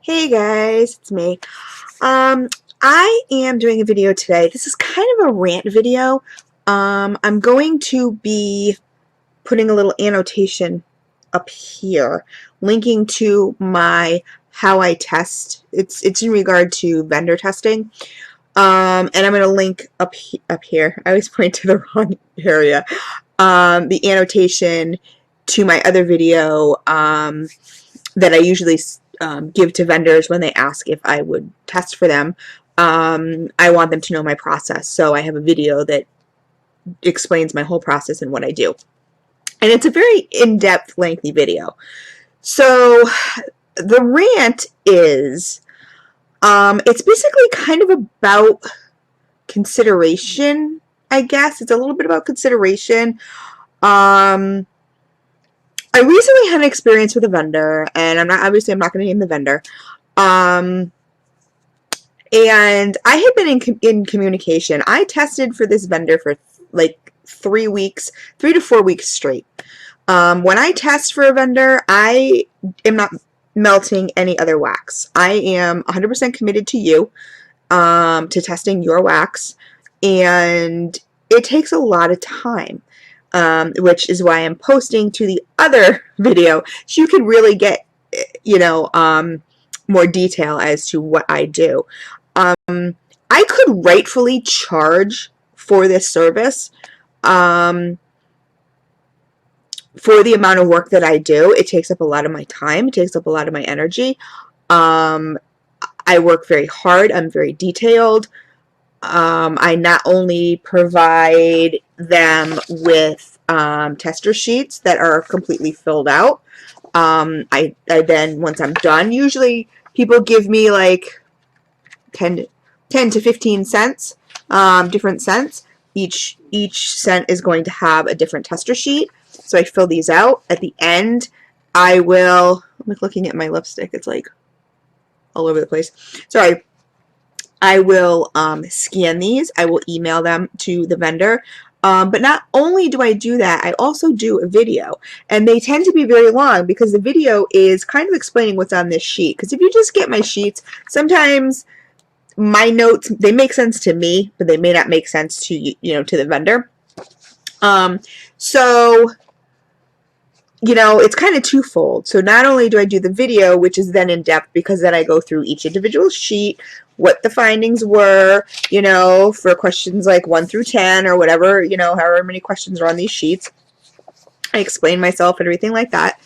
Hey guys, it's me. I am doing a video today. This is kind of a rant video. I'm going to be putting a little annotation up here, linking to my how I test. It's in regard to vendor testing. And I'm going to link up here. I always point to the wrong area. The annotation to my other video that I usually give to vendors when they ask if I would test for them. I want them to know my process, so I have a video that explains my whole process and what I do. And it's a very in-depth, lengthy video. So the rant is, it's basically kind of about consideration, I guess. It's a little bit about consideration. I recently had an experience with a vendor, and I'm not going to name the vendor. And I had been in communication. I tested for this vendor for like 3 weeks, 3 to 4 weeks straight. When I test for a vendor, I am not melting any other wax. I am 100% committed to you, to testing your wax, and it takes a lot of time. Which is why I'm posting to the other video, so you can really get, more detail as to what I do. I could rightfully charge for this service, for the amount of work that I do. It takes up a lot of my time. It takes up a lot of my energy. I work very hard. I'm very detailed. I not only provide them with tester sheets that are completely filled out. I then, once I'm done, usually people give me like 10 to 15 cents, different cents. Each cent is going to have a different tester sheet. So I fill these out. At the end, I'm looking at my lipstick. It's like all over the place. Sorry. I will scan these. I will email them to the vendor. But not only do I do that, I also do a video. And they tend to be very long because the video is kind of explaining what's on this sheet. Because if you just get my sheets, sometimes my notes, they make sense to me, but they may not make sense to you, to the vendor. It's kind of twofold. So not only do I do the video, which is then in depth, because then I go through each individual sheet, what the findings were, for questions like 1 through 10 or whatever, however many questions are on these sheets. I explain myself and everything like that.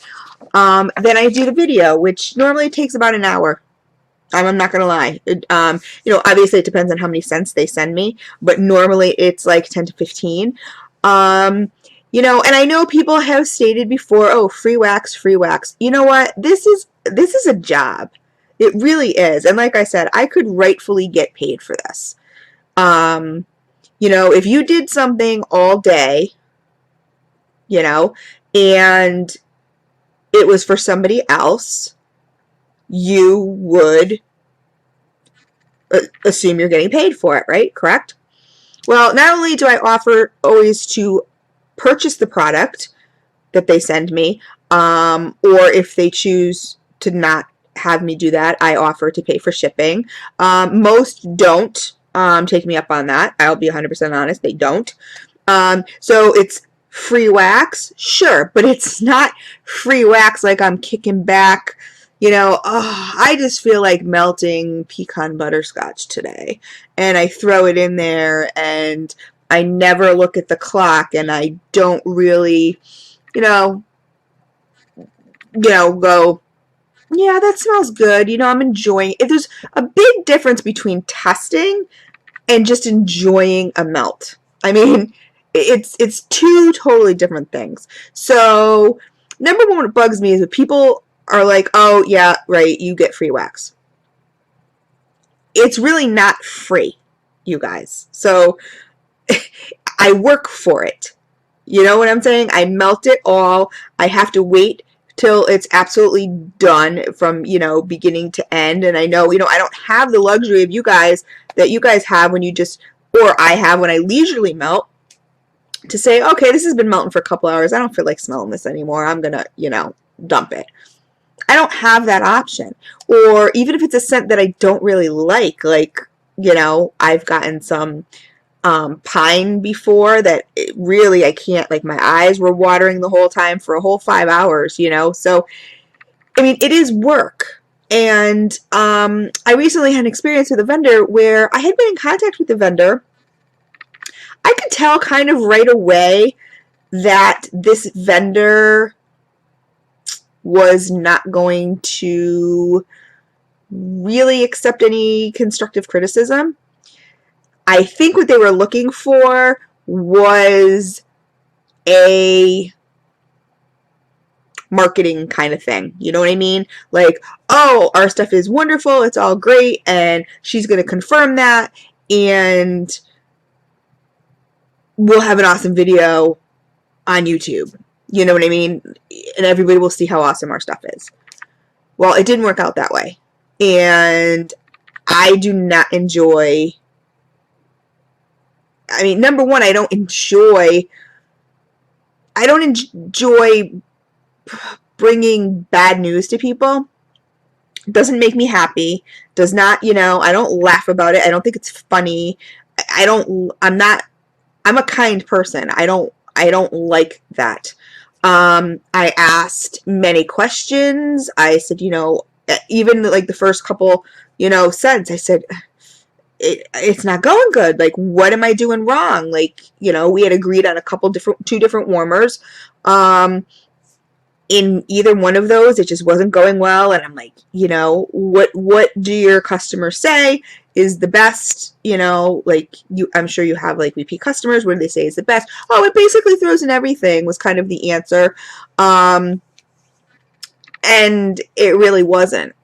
Then I do the video, which normally takes about an hour. I'm not going to lie. Obviously it depends on how many cents they send me, but normally it's like 10 to 15. And I know people have stated before, oh, free wax, free wax. You know what? This is a job. It really is. And like I said, I could rightfully get paid for this. If you did something all day, and it was for somebody else, you would assume you're getting paid for it, right? Correct? Well, not only do I offer always to purchase the product that they send me, or if they choose to not have me do that, I offer to pay for shipping. Most don't take me up on that. I'll be 100% honest, they don't. So it's free wax, sure, but it's not free wax like I'm kicking back, I just feel like melting pecan butterscotch today, and I throw it in there, and I never look at the clock, and I don't really, go, yeah, that smells good. I'm enjoying it. There's a big difference between testing and just enjoying a melt. I mean, it's two totally different things. So, number one, what bugs me is that people are like, oh, yeah, right, you get free wax. It's really not free, you guys. So, I work for it. You know what I'm saying? I melt it all. I have to wait till it's absolutely done from, beginning to end. And I know, I don't have the luxury of you guys that you guys have when you just, or I have when I leisurely melt, to say, okay, this has been melting for a couple hours. I don't feel like smelling this anymore. I'm going to, dump it. I don't have that option. Or even if it's a scent that I don't really like, I've gotten some pine before that really I can't, like my eyes were watering the whole time for a whole 5 hours, So, I mean, it is work. And I recently had an experience with a vendor where I had been in contact with the vendor. I could tell kind of right away that this vendor was not going to really accept any constructive criticism. I think what they were looking for was a marketing kind of thing. You know what I mean? Like, oh, our stuff is wonderful, it's all great, and she's going to confirm that, and we'll have an awesome video on YouTube. You know what I mean? And everybody will see how awesome our stuff is. Well, it didn't work out that way. And I do not enjoy, I mean, number one, I don't enjoy bringing bad news to people. It doesn't make me happy. Does not, I don't laugh about it. I don't think it's funny. I'm a kind person. I don't like that. I asked many questions. I said, even like the first couple, cents, I said, it's not going good. Like, what am I doing wrong? Like, we had agreed on two different warmers. In either one of those, it just wasn't going well. And I'm like, what do your customers say is the best? I'm sure you have like repeat customers. What do they say is the best? Oh, it basically throws in everything was kind of the answer. And it really wasn't,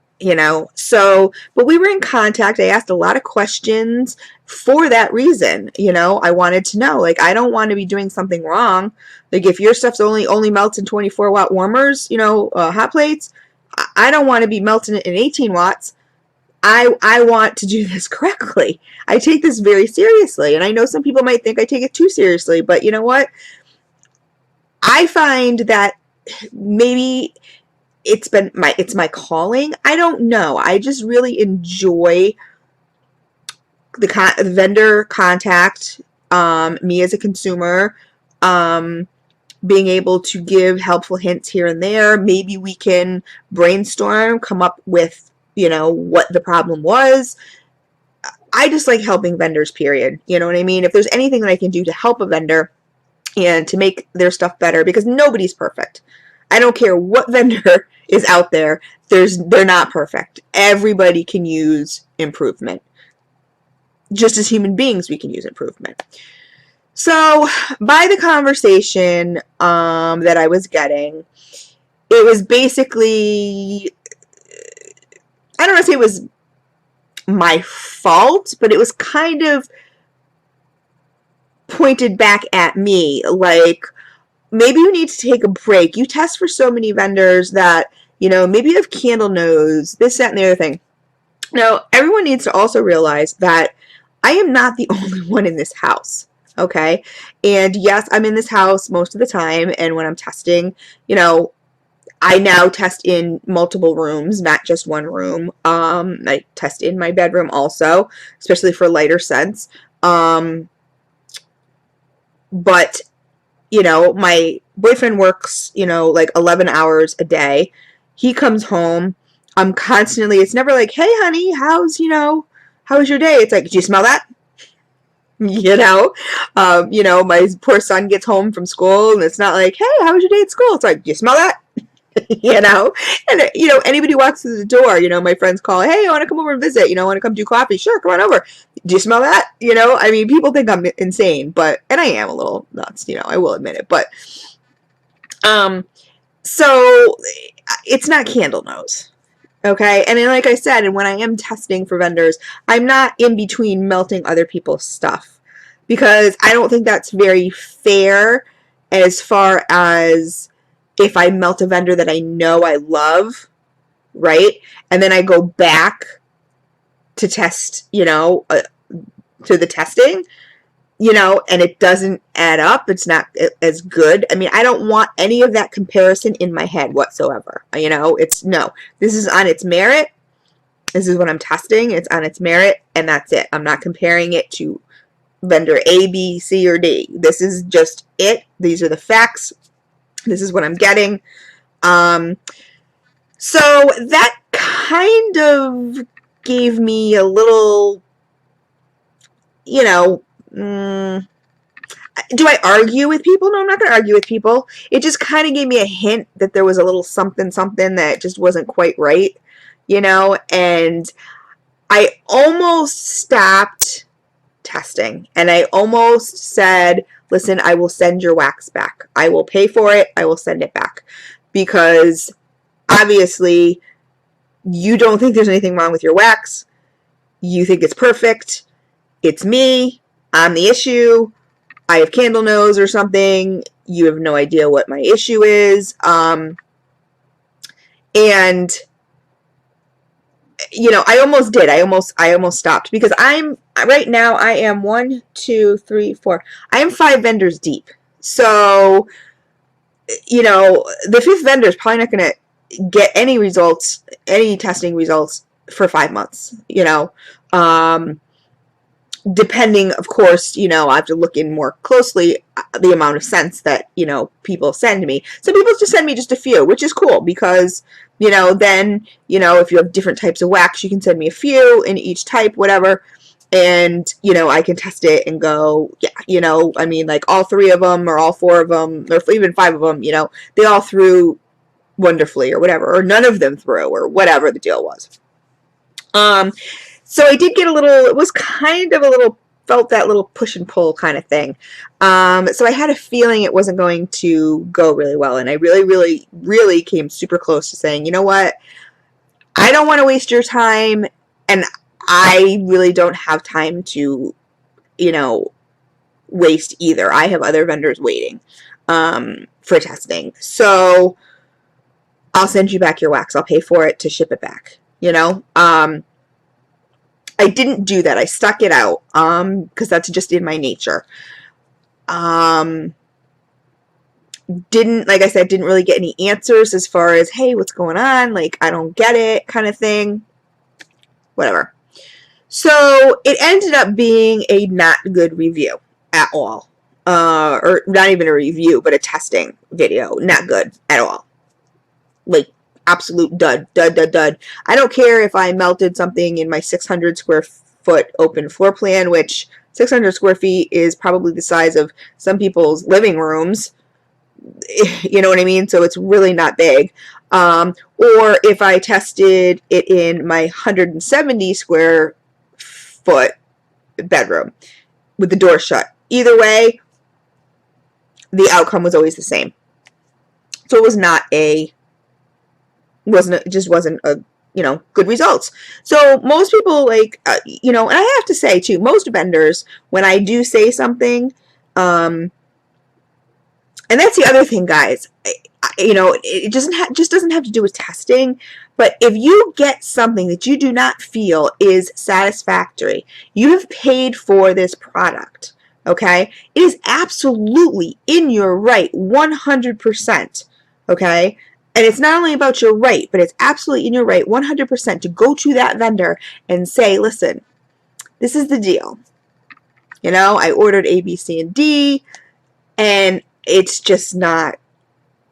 so, but we were in contact. I asked a lot of questions for that reason. I wanted to know, like, I don't want to be doing something wrong. Like, if your stuff's only melts in 24-watt warmers, hot plates, I don't want to be melting it in 18 watts. I want to do this correctly. I take this very seriously. And I know some people might think I take it too seriously, but you know what? I find that maybe it's my calling. I don't know. I just really enjoy the vendor contact, me as a consumer, being able to give helpful hints here and there. Maybe we can brainstorm, come up with, what the problem was. I just like helping vendors, period. You know what I mean? If there's anything that I can do to help a vendor and to make their stuff better, because nobody's perfect. I don't care what vendor is out there. They're not perfect. Everybody can use improvement. Just as human beings, we can use improvement. So, by the conversation that I was getting, it was basically, I don't want to say it was my fault, but it was kind of pointed back at me, like, maybe you need to take a break. You test for so many vendors that, maybe you have candle nose, this, that, and the other thing. Now, everyone needs to also realize that I am not the only one in this house, okay? And yes, I'm in this house most of the time, and when I'm testing, I now test in multiple rooms, not just one room. I test in my bedroom also, especially for lighter scents. But my boyfriend works, like 11 hours a day. He comes home. I'm constantly, it's never like, hey, honey, how was your day? It's like, do you smell that? My poor son gets home from school and it's not like, hey, how was your day at school? It's like, do you smell that? And, anybody walks through the door, my friends call, hey, I want to come over and visit, want to come do coffee? Sure, come on over. Do you smell that? I mean, people think I'm insane, and I am a little nuts, I will admit it, but, so it's not candle nose. Okay. And then, like I said, and when I am testing for vendors, I'm not in between melting other people's stuff because I don't think that's very fair as far as if I melt a vendor that I know I love, right? And then I go back to test, to the testing. and it doesn't add up. It's not as good. I mean, I don't want any of that comparison in my head whatsoever. It's no, this is on its merit. This is what I'm testing. It's on its merit, and that's it. I'm not comparing it to vendor A, B, C, or D. This is just it. These are the facts. This is what I'm getting. So that kind of gave me a little, do I argue with people? No, I'm not going to argue with people. It just kind of gave me a hint that there was a little something that just wasn't quite right, and I almost stopped testing, and I almost said, listen, I will send your wax back. I will pay for it. I will send it back, because obviously you don't think there's anything wrong with your wax. You think it's perfect. It's me. I'm the issue. I have candle nose or something. You have no idea what my issue is. And I almost did. I almost stopped, because right now I am 1, 2, 3, 4. I am 5 vendors deep. So, the 5th vendor is probably not going to get any results, any testing results for 5 months, depending, of course, I have to look in more closely the amount of scents that, people send me. Some people just send me just a few, which is cool, because, then, if you have different types of wax, you can send me a few in each type, whatever, and, I can test it and go, yeah, I mean, like all 3 of them or all 4 of them or even 5 of them, they all threw wonderfully or whatever, or none of them threw, or whatever the deal was. So I did get it was kind of felt that little push and pull kind of thing. So I had a feeling it wasn't going to go really well, and I really, really, really came super close to saying, you know what, I don't want to waste your time, and I really don't have time to, waste either. I have other vendors waiting for testing. So I'll send you back your wax. I'll pay for it to ship it back, I didn't do that. I stuck it out because that's just in my nature. Like I said, didn't really get any answers as far as, hey, what's going on? Like, I don't get it kind of thing. Whatever. So it ended up being a not good review at all. Or not even a review, but a testing video. Not good at all. Like, absolute dud. I don't care if I melted something in my 600 square foot open floor plan, which 600 square feet is probably the size of some people's living rooms. You know what I mean? So it's really not big. Or if I tested it in my 170 square foot bedroom with the door shut. Either way, the outcome was always the same. So it wasn't a, good results. So most people, like, and I have to say too, most vendors, when I do say something, and that's the other thing, guys, it just doesn't have to do with testing, but if you get something that you do not feel is satisfactory, you have paid for this product, okay? It is absolutely in your right, 100%, okay? And it's not only about your right, but it's absolutely in your right, 100%, to go to that vendor and say, listen, this is the deal. I ordered A, B, C, and D, and it's just not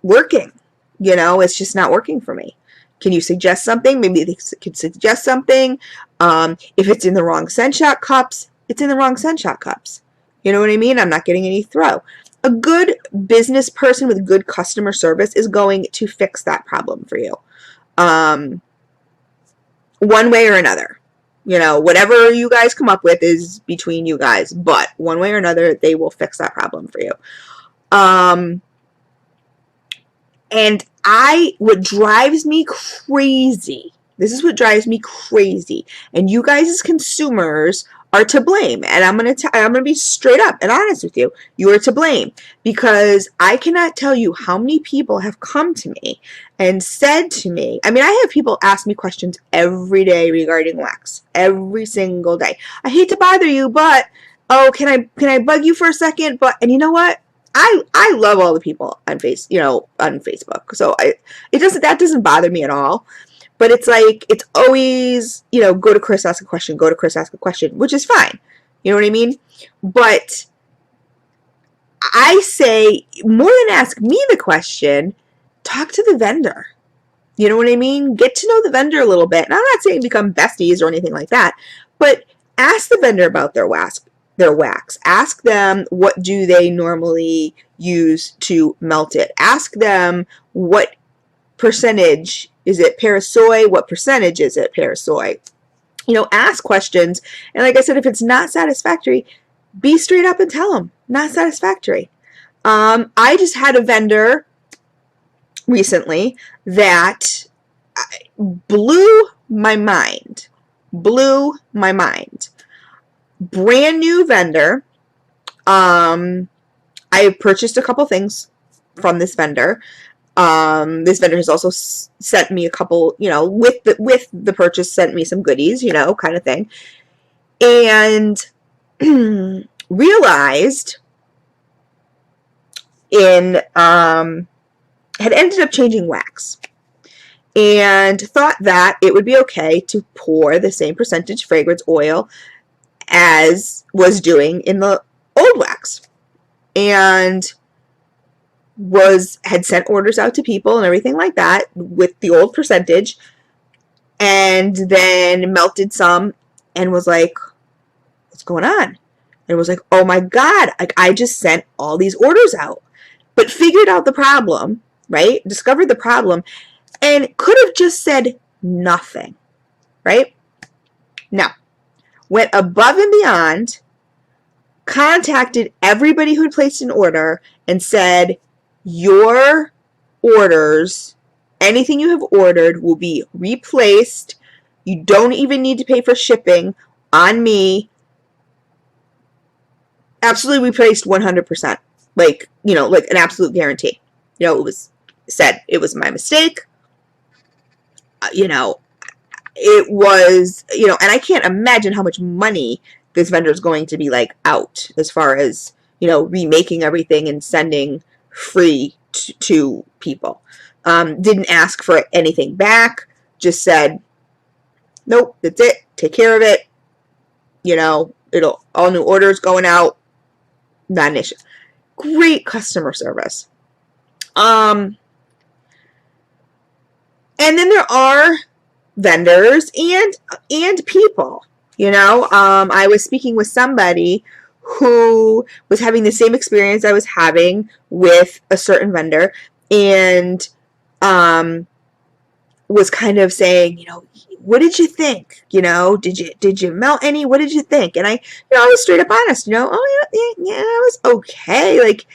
working. It's just not working for me. Can you suggest something? Maybe they could suggest something. If it's in the wrong scent shot cups, it's in the wrong scent shot cups. You know what I mean? I'm not getting any throw. A good business person with good customer service is going to fix that problem for you. One way or another. Whatever you guys come up with is between you guys, but one way or another, they will fix that problem for you. And what drives me crazy, this is what drives me crazy, and you guys as consumers are to blame, and I'm gonna be straight up and honest with you. You are to blame, because I cannot tell you how many people have come to me and said to me, I mean, I have people ask me questions every day regarding wax, every single day. I hate to bother you, but oh, can I bug you for a second? But, and you know what? I love all the people on on Facebook. So that doesn't bother me at all. But it's like, it's always, go to Chris, ask a question, go to Chris, ask a question, which is fine. You know what I mean? But I say, more than ask me the question, talk to the vendor. You know what I mean? Get to know the vendor a little bit. And I'm not saying become besties or anything like that, but ask the vendor about their wax. Ask them, what do they normally use to melt it? Ask them, what percentage is it parasoy? What percentage is it parasoy? Ask questions. And like I said, if it's not satisfactory, be straight up and tell them, not satisfactory. I just had a vendor recently that blew my mind. Brand new vendor. I purchased a couple things from this vendor. This vendor has also sent me a couple, with the purchase, sent me some goodies, kind of thing. And realized had ended up changing wax, and thought that it would be okay to pour the same percentage fragrance oil as was doing in the old wax, and had sent orders out to people and everything like that with the old percentage, and then melted some and was like, what's going on? And was like, oh my God, like, I just sent all these orders out, but figured out the problem, right? Discovered the problem, and could have just said nothing, right? No. Went above and beyond, contacted everybody who had placed an order and said, your orders, anything you have ordered, will be replaced. You don't even need to pay for shipping on me. Absolutely replaced 100%. Like an absolute guarantee. It was said it was my mistake. It was, and I can't imagine how much money this vendor is going to be like out as far as, remaking everything and sending free to people. Didn't ask for anything back, just said, nope, that's it, take care of it. All new orders going out, not an issue. Great customer service. And then there are vendors and people. I was speaking with somebody who was having the same experience I was having with a certain vendor, and was kind of saying, what did you think? Did you melt any? What did you think? And I was straight up honest. Oh yeah, it was okay. Like,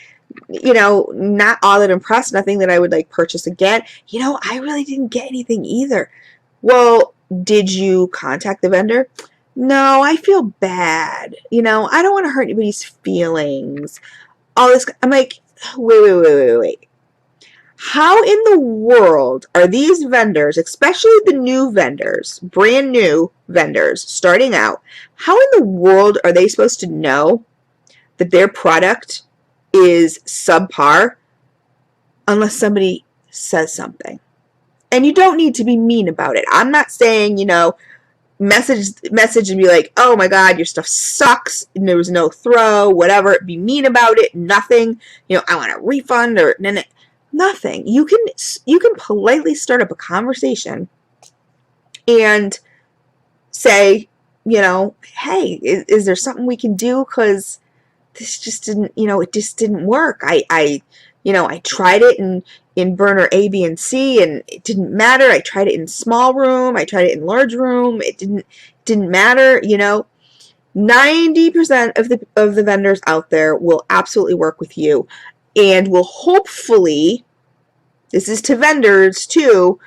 not all that impressed. Nothing that I would like purchase again. I really didn't get anything either. Well, did you contact the vendor? No, I feel bad. I don't want to hurt anybody's feelings. All this. I'm like, wait. How in the world are these vendors, especially the new vendors, brand new vendors starting out, how in the world are they supposed to know that their product is subpar unless somebody says something? And you don't need to be mean about it. I'm not saying, message and be like, oh my God, your stuff sucks, and there was no throw, whatever. Be mean about it. Nothing. I want a refund or nothing. You can politely start up a conversation and say, hey, is there something we can do? Because this just didn't, it just didn't work. I tried it in burner A, B, and C, and it didn't matter. I tried it in small room. I tried it in large room. It didn't matter. 90% of the vendors out there will absolutely work with you, and will hopefully, this is to vendors too,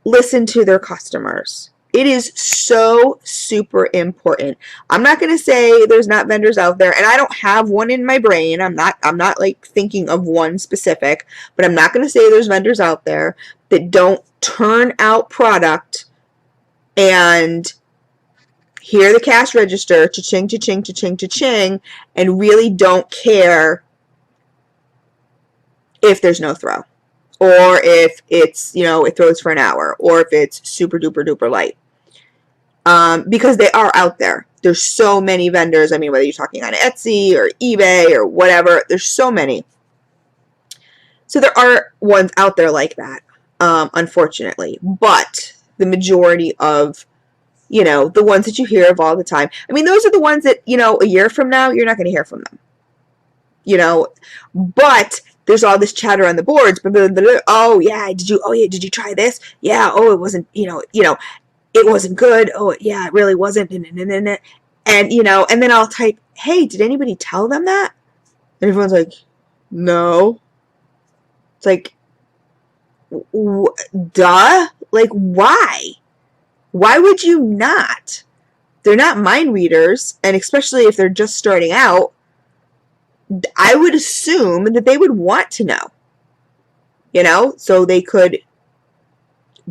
listen to their customers. It is so super important. I'm not going to say there's not vendors out there, and I don't have one in my brain. I'm not like thinking of one specific, but I'm not going to say there's vendors out there that don't turn out product and hear the cash register, cha-ching, cha-ching, cha-ching, cha-ching, and really don't care if there's no throw, or if it's, it throws for an hour, or if it's super duper duper light. Because they are out there. There's so many vendors. I mean, whether you're talking on Etsy or eBay or whatever, there's so many. So there are ones out there like that, unfortunately. But the majority of, the ones that you hear of all the time, I mean, those are the ones that, a year from now, you're not going to hear from them. But there's all this chatter on the boards. Oh yeah, did you try this? Yeah, oh, it wasn't, it wasn't good. Oh yeah, it really wasn't. And and then I'll type, hey, did anybody tell them that? And everyone's like, no. It's like, duh. Like, why? Why would you not? They're not mind readers, and especially if they're just starting out, I would assume that they would want to know, so they could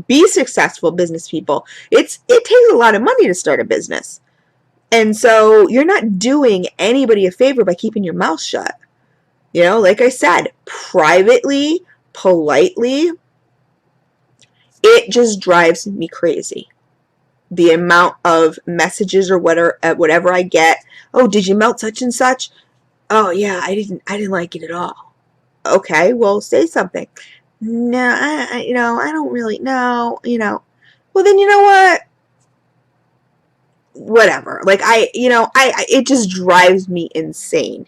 be successful business people. It takes a lot of money to start a business. And so you're not doing anybody a favor by keeping your mouth shut. Like I said, privately, politely, it just drives me crazy. The amount of messages or whatever I get. Oh, did you melt such and such? Oh yeah, I didn't like it at all. Okay, well, say something. No, I don't really know, Well, then you know what? Whatever. Like it just drives me insane.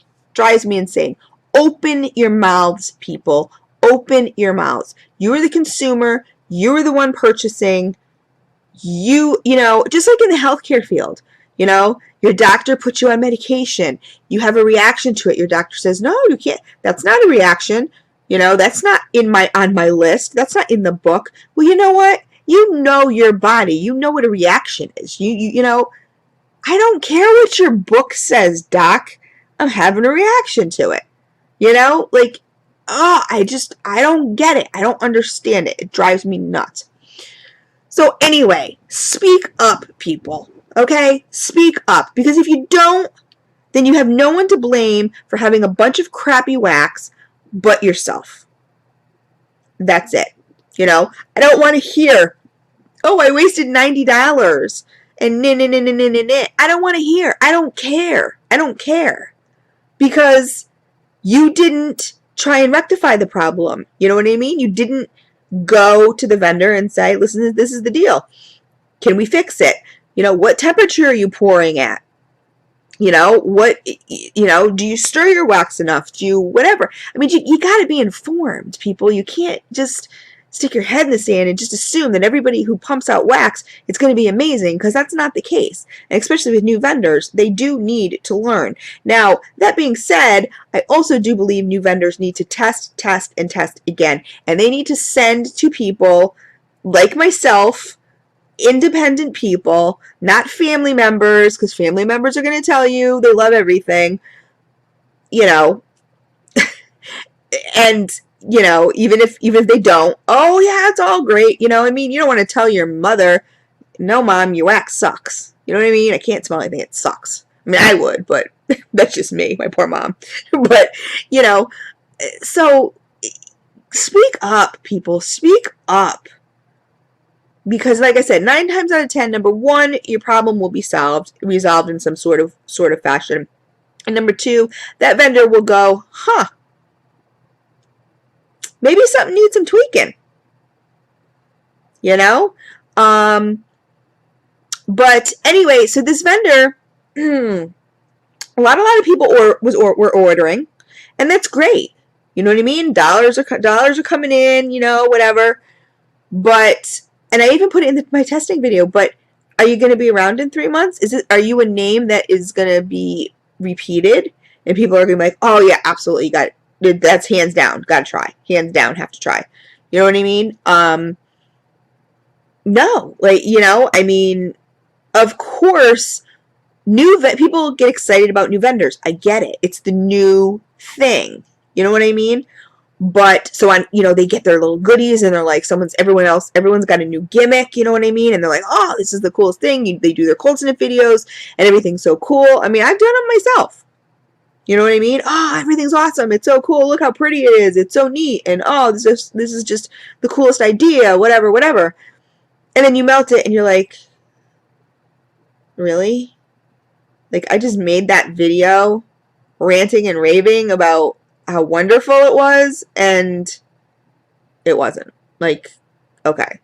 Open your mouths, people. Open your mouths. You are the consumer. You are the one purchasing. Just like in the healthcare field, your doctor puts you on medication. You have a reaction to it. Your doctor says, no, you can't. That's not a reaction. That's not on my list. That's not in the book. Well, you know what? You know your body. You know what a reaction is. I don't care what your book says, doc. I'm having a reaction to it. Like, I don't get it. I don't understand it. It drives me nuts. So anyway, speak up, people. Okay? Speak up. Because if you don't, then you have no one to blame for having a bunch of crappy wax but yourself. That's it. I don't want to hear, oh, I wasted $90 and I don't want to hear. I don't care. Because you didn't try and rectify the problem. You know what I mean? You didn't go to the vendor and say, listen, this is the deal. Can we fix it? What temperature are you pouring at? Do you stir your wax enough? Do you whatever? I mean, you got to be informed, people. You can't just stick your head in the sand and just assume that everybody who pumps out wax, it's going to be amazing, because that's not the case. And especially with new vendors, they do need to learn. Now, that being said, I also do believe new vendors need to test, and test again. And they need to send to people like myself, independent people, not family members, because family members are going to tell you they love everything, and even if they don't, oh yeah, it's all great. You don't want to tell your mother, no mom, your wax sucks. You know what I mean? I can't smell anything, it sucks. I mean, I would, but that's just me, my poor mom. But so speak up, people. Speak up. Because like I said, 9 times out of 10, number one, your problem will be resolved in some sort of fashion. And number two, that vendor will go, maybe something needs some tweaking. But anyway, so this vendor, a lot of people were ordering, and that's great. You know what I mean? Dollars are coming in, whatever. But, and I even put it in my testing video, but are you going to be around in 3 months? Are you a name that is going to be repeated? And people are going to be like, oh yeah, absolutely, got it. That's hands down, got to try. Hands down, have to try. You know what I mean? No, I mean, of course, people get excited about new vendors. I get it. It's the new thing. You know what I mean? But so on, they get their little goodies and they're like, everyone's got a new gimmick, you know what I mean? And they're like, oh, this is the coolest thing. They do their cold snip videos and everything's so cool. I mean, I've done them myself. You know what I mean? Oh, everything's awesome. It's so cool. Look how pretty it is. It's so neat. And oh, this is just the coolest idea, whatever, whatever. And then you melt it and you're like, really? Like, I just made that video ranting and raving about how wonderful it was, and it wasn't. Like, okay.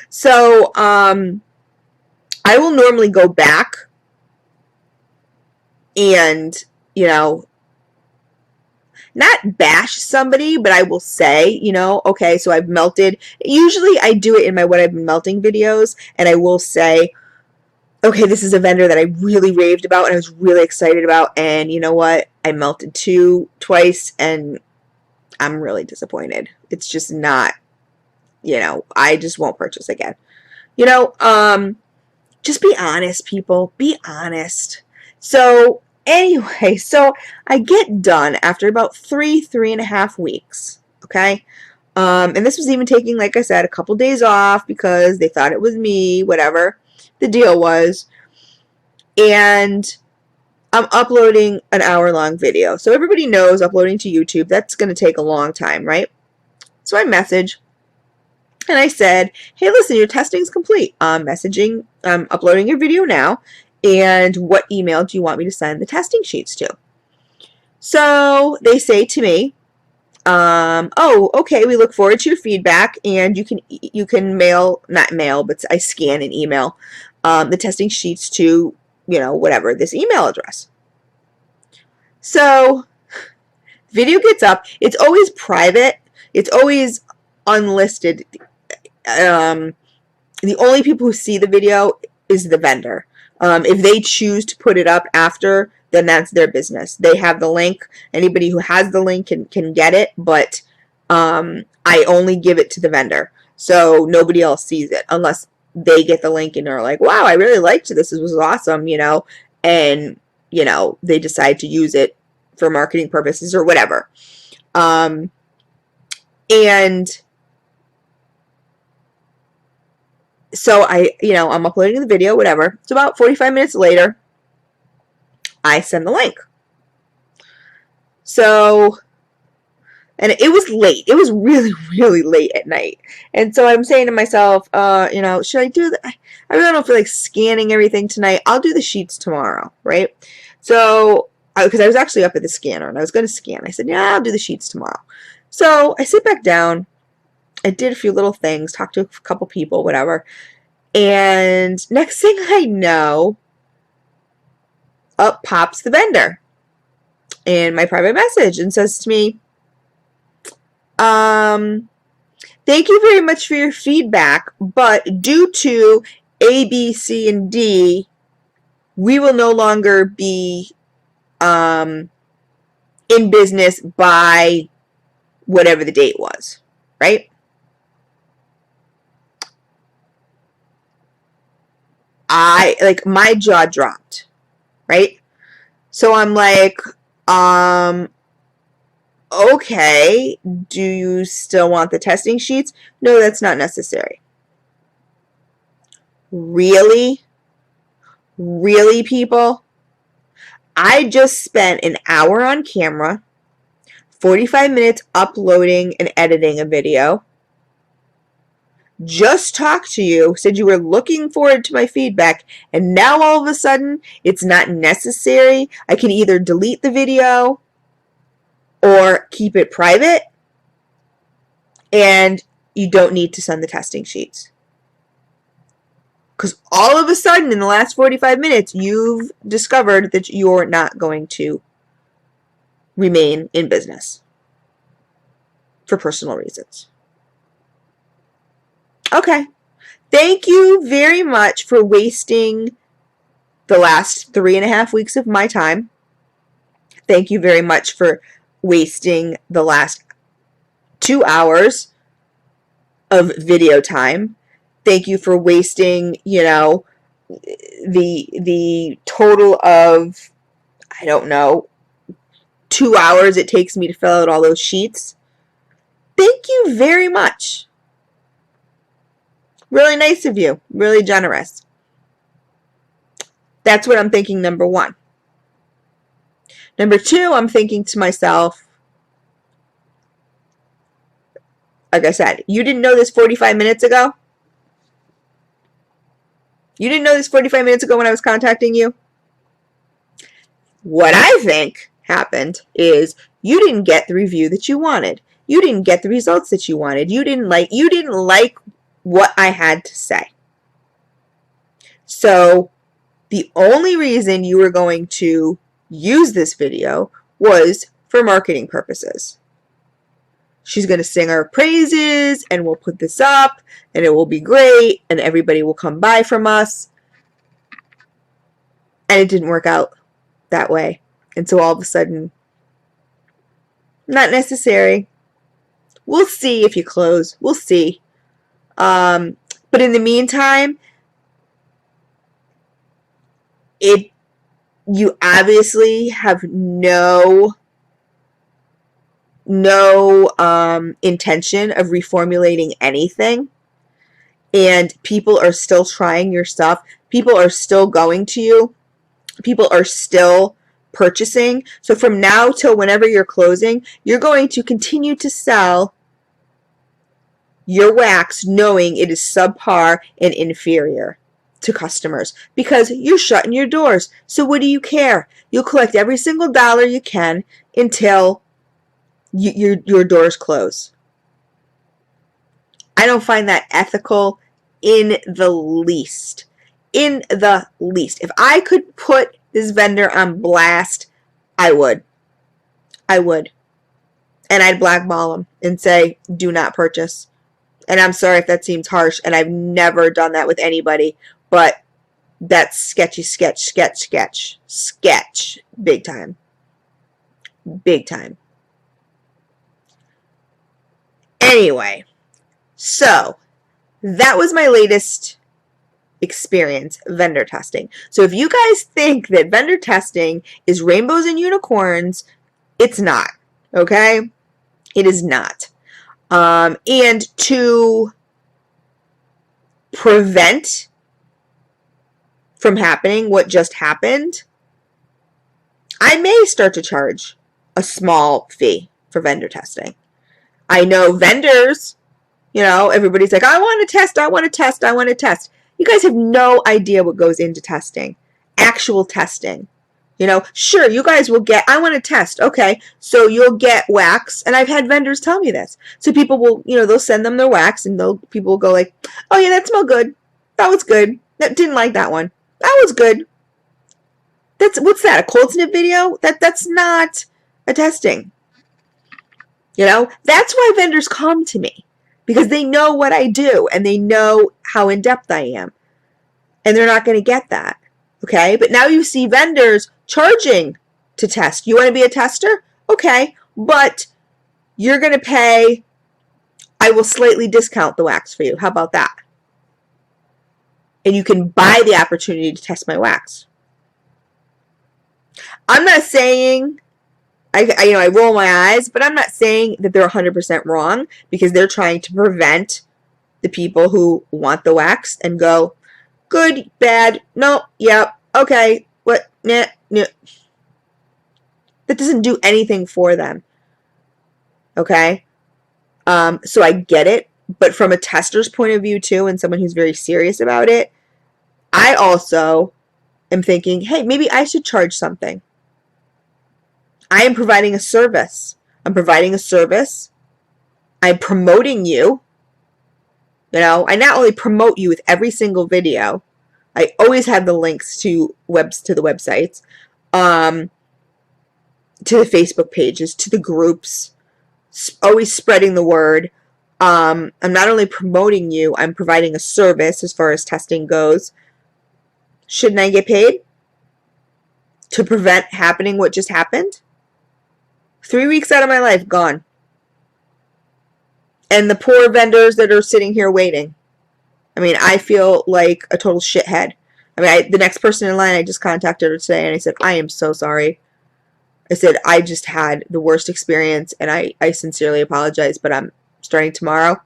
So I will normally go back and not bash somebody, but I will say, okay, so I've melted. Usually I do it in my what I've been melting videos, and I will say, okay, this is a vendor that I really raved about and I was really excited about, and you know what? I melted twice, and I'm really disappointed. It's just not, I just won't purchase again. Just be honest, people. Be honest. So anyway, so I get done after about 3.5 weeks. Okay. And this was even taking, like I said, a couple days off because they thought it was me, whatever the deal was. And I'm uploading an hour-long video. So everybody knows uploading to YouTube, that's going to take a long time, right? So I message and I said, hey, listen, your testing's complete. I'm uploading your video now. And what email do you want me to send the testing sheets to? So they say to me, oh, okay, we look forward to your feedback, and you can not mail, but I scan and email the testing sheets to, whatever, this email address. So video gets up. It's always private. It's always unlisted. The only people who see the video is the vendor. If they choose to put it up after, then that's their business. They have the link. Anybody who has the link can get it, but I only give it to the vendor. So nobody else sees it unless they get the link and are like, wow, I really liked this. This was awesome, and, they decide to use it for marketing purposes or whatever. And so I'm uploading the video, whatever. It's about 45 minutes later, I send the link. So, and it was late. It was really, really late at night. And so I'm saying to myself, should I do that? I really don't feel like scanning everything tonight. I'll do the sheets tomorrow, right? So, because I was actually up at the scanner and I was going to scan. I said, yeah, I'll do the sheets tomorrow. So I sit back down. I did a few little things, talked to a couple people, whatever. And next thing I know, up pops the vendor in my private message and says to me, thank you very much for your feedback, but due to A, B, C, and D, we will no longer be in business by whatever the date was, right? My jaw dropped, right? So I'm like, okay, do you still want the testing sheets? No, that's not necessary. Really? Really, people? I just spent an hour on camera, 45 minutes uploading and editing a video, just talked to you, said you were looking forward to my feedback, and now all of a sudden it's not necessary. I can either delete the video or keep it private, and you don't need to send the testing sheets. Because all of a sudden in the last 45 minutes you've discovered that you're not going to remain in business for personal reasons. Okay. Thank you very much for wasting the last 3.5 weeks of my time. Thank you very much for wasting the last 2 hours of video time. Thank you for wasting, the total of, I don't know, 2 hours it takes me to fill out all those sheets. Thank you very much. Really nice of you. Really generous. That's what I'm thinking, number one. Number two, I'm thinking to myself, like I said, you didn't know this 45 minutes ago? You didn't know this 45 minutes ago when I was contacting you? What I think happened is you didn't get the review that you wanted. You didn't get the results that you wanted. You didn't like what I had to say. So the only reason you were going to use this video was for marketing purposes. She's going to sing our praises, and we'll put this up, and it will be great, and everybody will come buy from us. And it didn't work out that way. And so all of a sudden, not necessary. We'll see if you close. We'll see. But in the meantime, you obviously have no intention of reformulating anything, and people are still trying your stuff. People are still going to you. People are still purchasing. So from now till whenever you're closing, you're going to continue to sell your wax knowing it is subpar and inferior to customers because you're shutting your doors. So what do you care? You'll collect every single dollar you can until your doors close. I don't find that ethical in the least. In the least. If I could put this vendor on blast, I would. I would. And I'd blackball them and say, do not purchase. And I'm sorry if that seems harsh, and I've never done that with anybody, but that's sketchy, sketch. Big time. Big time. Anyway, so that was my latest experience vendor testing. So if you guys think that vendor testing is rainbows and unicorns, it's not. Okay? It is not. And to prevent from happening what just happened, I may start to charge a small fee for vendor testing. I know vendors, everybody's like, I want to test. You guys have no idea what goes into testing. Actual testing. Sure, you guys will get, I want to test. Okay, so you'll get wax. And I've had vendors tell me this. So people will, they'll send them their wax and people will go like, oh yeah, that smelled good. That was good. Didn't like that one. That was good. What's that, a cold snip video? That's not a testing. That's why vendors come to me, because they know what I do and they know how in-depth I am. And they're not going to get that. Okay? But now you see vendors charging to test. You want to be a tester? Okay. But you're going to pay, I will slightly discount the wax for you. How about that? And you can buy the opportunity to test my wax. I'm not saying, I roll my eyes, but I'm not saying that they're 100% wrong, because they're trying to prevent the people who want the wax and go, good, bad, no, yep, okay, what, nah. That doesn't do anything for them. Okay? So I get it, but from a tester's point of view too, and someone who's very serious about it, I also am thinking, hey, maybe I should charge something. I am providing a service. I'm providing a service. I'm promoting you. I not only promote you with every single video, I always have the links to the websites, to the Facebook pages, to the groups, always spreading the word. I'm not only promoting you, I'm providing a service as far as testing goes. Shouldn't I get paid to prevent happening what just happened? 3 weeks out of my life gone. And the poor vendors that are sitting here waiting. I feel like a total shithead. The next person in line, I just contacted her today and I said, I am so sorry. I said, I just had the worst experience and I sincerely apologize, but starting tomorrow.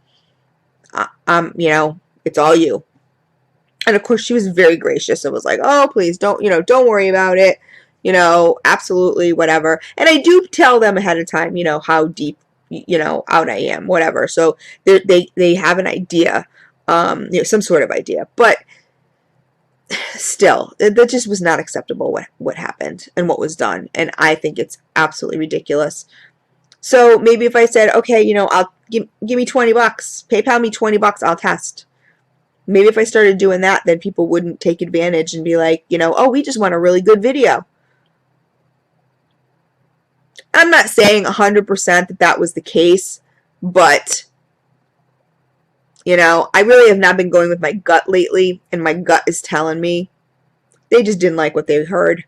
You know, it's all you. And of course, she was very gracious and was like, oh, please don't, you know, don't worry about it. You know, absolutely, whatever. And I do tell them ahead of time, you know, how deep, you know, out I am, whatever. So they have an idea, you know, some sort of idea. But still, that just was not acceptable what happened and what was done. And I think it's absolutely ridiculous. So maybe if I said, okay, you know, I'll give me $20, PayPal me $20, I'll test. Maybe if I started doing that, then people wouldn't take advantage and be like, you know, oh, we just want a really good video. I'm not saying 100% that that was the case, but, you know, I really have not been going with my gut lately, and my gut is telling me they just didn't like what they heard.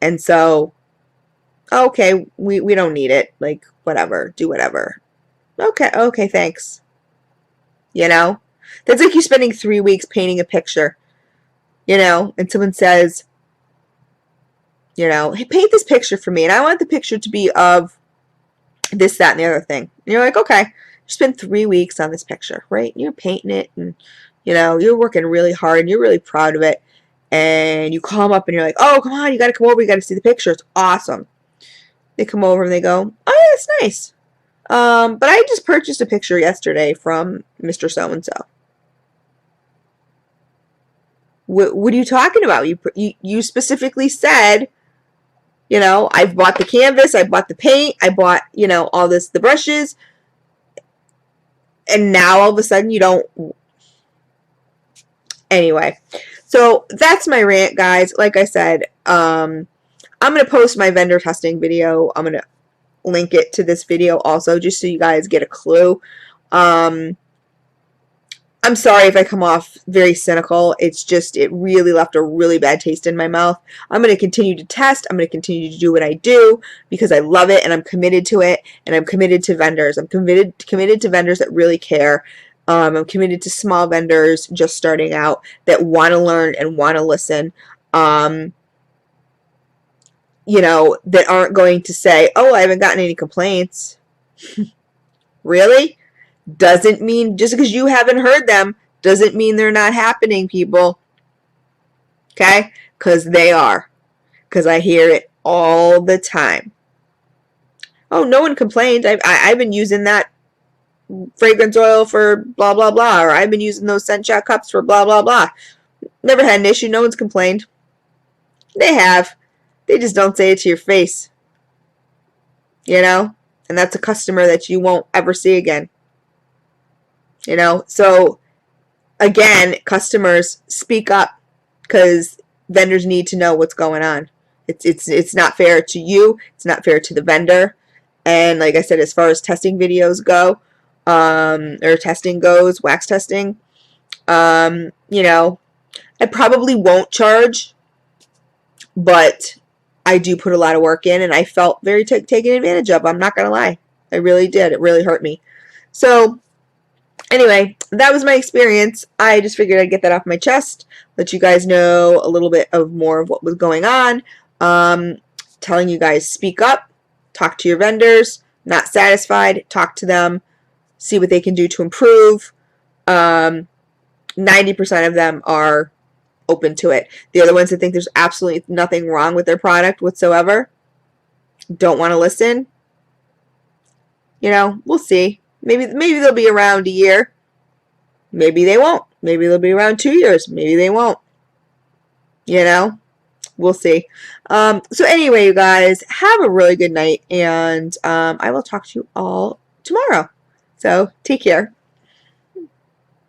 And so, okay, we don't need it. Like, whatever, do whatever. Okay, thanks. You know? That's like you spending 3 weeks painting a picture, you know, and someone says, you know, hey, paint this picture for me, and I want the picture to be of this, that, and the other thing. And you're like, okay, you spend 3 weeks on this picture, right? You're painting it, and, you know, you're working really hard, and you're really proud of it, and you call them up, and you're like, oh, come on, you got to come over, you got to see the picture, it's awesome. They come over, and they go, oh, yeah, that's nice. But I just purchased a picture yesterday from Mr. So-and-so. What are you talking about? You specifically said, you know, I've bought the canvas, I bought the paint, I bought, you know, all this, the brushes, and now all of a sudden you don't. Anyway, so that's my rant, guys. Like I said, I'm going to post my vendor testing video. I'm going to link it to this video also, just so you guys get a clue. I'm sorry if I come off very cynical. It's just, it really left a really bad taste in my mouth. I'm going to continue to test. I'm going to continue to do what I do because I love it and I'm committed to it, and I'm committed to vendors. I'm committed to vendors that really care. I'm committed to small vendors just starting out that want to learn and want to listen. You know, that aren't going to say, oh, I haven't gotten any complaints. Really? Doesn't mean, just because you haven't heard them, doesn't mean they're not happening, people. Okay? Because they are. Because I hear it all the time. Oh, no one complained. I've been using that fragrance oil for blah, blah, blah. Or I've been using those scent shot cups for blah, blah, blah. Never had an issue. No one's complained. They have. They just don't say it to your face. You know? And that's a customer that you won't ever see again. You know, so again, customers, speak up, because vendors need to know what's going on. It's not fair to you. It's not fair to the vendor. And like I said, as far as testing videos go, or testing goes, wax testing, you know, I probably won't charge, but I do put a lot of work in, and I felt very taken advantage of. I'm not gonna lie, I really did. It really hurt me. So anyway, that was my experience. I just figured I'd get that off my chest, let you guys know a little bit of more of what was going on. Telling you guys, speak up, talk to your vendors. Not satisfied, talk to them, see what they can do to improve. 90% of them are open to it. The other ones that think there's absolutely nothing wrong with their product whatsoever, don't want to listen. You know, we'll see. Maybe they'll be around a year. Maybe they won't. Maybe they'll be around 2 years. Maybe they won't. You know, we'll see. So anyway, you guys, have a really good night, and I will talk to you all tomorrow. So take care.